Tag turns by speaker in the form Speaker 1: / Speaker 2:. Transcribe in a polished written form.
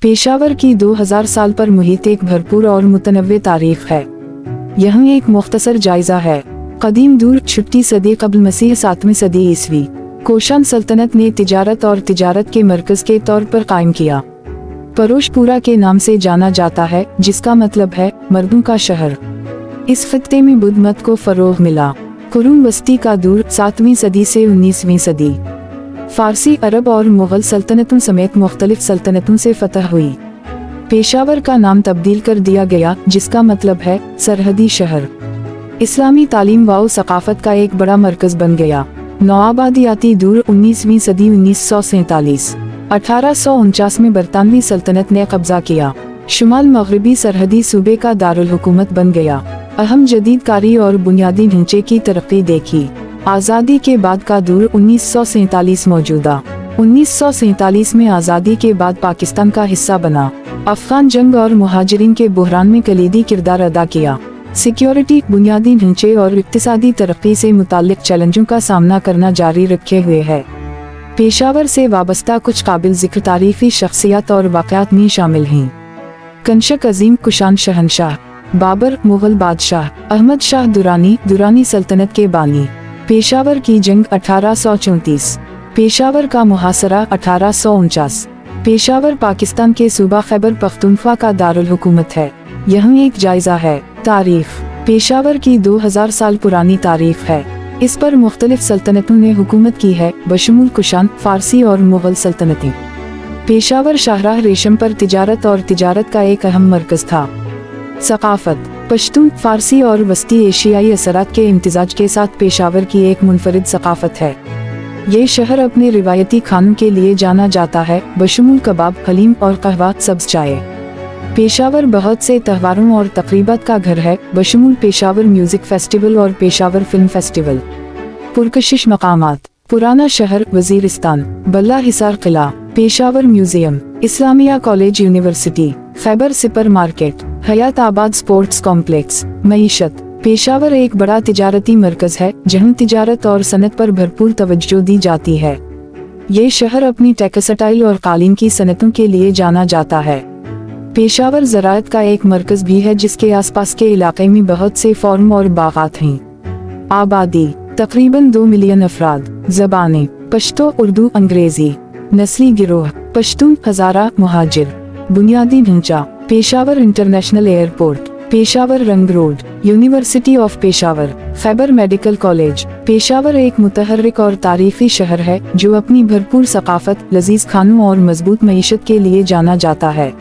Speaker 1: पेशावर की 2000 साल पर मुहित एक भरपूर और मुतनव्वे तारीख है। यहाँ एक मुख्तसर जायजा है। कदीम दूर 6वीं सदी कबल मसीह 7वीं सदी ईस्वी कोशान सल्तनत ने तिजारत और तिजारत के मरकज के तौर पर कायम किया। परोशपुरा के नाम से जाना जाता है, जिसका मतलब है मर्दों का शहर। इस खित्ते में बुद्ध मत को फरोग मिला। कुरून वस्ती का दूर 7वीं सदी से 19वीं सदी फारसी, अरब और मुगल सल्तनतों समेत मुख्तलिफ सल्तनतों से फतह हुई। पेशावर का नाम तब्दील कर दिया गया, जिसका मतलब है सरहदी शहर। इस्लामी तालीम व सकाफत का एक बड़ा मरकज बन गया। नौआबादियाती दूर 19वीं सदी 1947 1849 में बरतानवी सल्तनत ने कब्जा किया। शुमाल मगरबी सरहदी सूबे का दारुल हुकूमत बन गया। अहम जदीद कारी और बुनियादी ढांचे की तरक्की देखी। आज़ादी के बाद का दूर 1947 मौजूदा 1947 में आज़ादी के बाद पाकिस्तान का हिस्सा बना। अफगान जंग और मुहाजिरीन के बहरान में कलीदी किरदार अदा किया। सिक्योरिटी, बुनियादी ढांचे और इक्तिसादी तरक्की से मुताल्लिक चैलेंजों का सामना करना जारी रखे हुए है। पेशावर से वाबस्ता कुछ काबिल जिक्र तारीखी शख्सियत और वाक़यात में शामिल हैं। कंशक अजीम कुशान शहनशाह, बाबर मुगल बादशाह, अहमद शाह दुरानी सल्तनत के बानी। पेशावर की जंग 1834, पेशावर का मुहासरा 1849। पेशावर पाकिस्तान के सूबा खैबर पख्तूनख्वा का दारुल हुकूमत है। यहाँ एक जायजा है। तारीख पेशावर की 2000 साल पुरानी तारीख है। इस पर मुख्तलिफ सल्तनतों ने हुकूमत की है, बशमूल कुशान, फारसी और मुगल सल्तनतें। पेशावर शाहराह रेशम पर तिजारत और तिजारत का एक अहम मरकज था। सकाफत पश्तून, फारसी और वस्ती एशियाई असरात के इम्तिजाज के साथ पेशावर की एक मुनफरिद सकाफत है। ये शहर अपने रिवायती खानों के लिए जाना जाता है, बशमूल कबाब, हलीम और कहवा, सब्ज चाय। पेशावर बहुत से त्योहारों और तकरीबात का घर है, बशमूल पेशावर म्यूजिक फेस्टिवल और पेशावर फिल्म फेस्टिवल। पुरकशिश मकामात: पुराना शहर, वजीरिस्तान, बल्ला हिसार किला, Peshawar museum, Islamia college university, Khyber super market, Hayatabad sports complex. मईशत Peshawar एक बड़ा तिजारती मरकज है, जहाँ तिजारत और सनत पर भरपूर तवज्जो दी जाती है। ये शहर अपनी टेक्सटाइल और कालीन की सनतों के लिए जाना जाता है। पेशावर ज़राअत का एक मरकज भी है, जिसके आसपास के इलाके में बहुत से फार्म और बागात हैं। आबादी तकरीबन 2 मिलियन अफराद। ज़बानें पश्तो, उर्दू, अंग्रेजी। नस्ली गिरोह पश्तून, हज़ारा, मुहाजिर। बुनियादी ढांचा पेशावर इंटरनेशनल एयरपोर्ट, पेशावर रंग road, university of Peshawar, Khyber medical college. Peshawar एक मुतहर्रिक और तारीखी शहर है, जो अपनी भरपूर सकाफत, लजीज खानों और मजबूत मईशत के लिए जाना जाता है।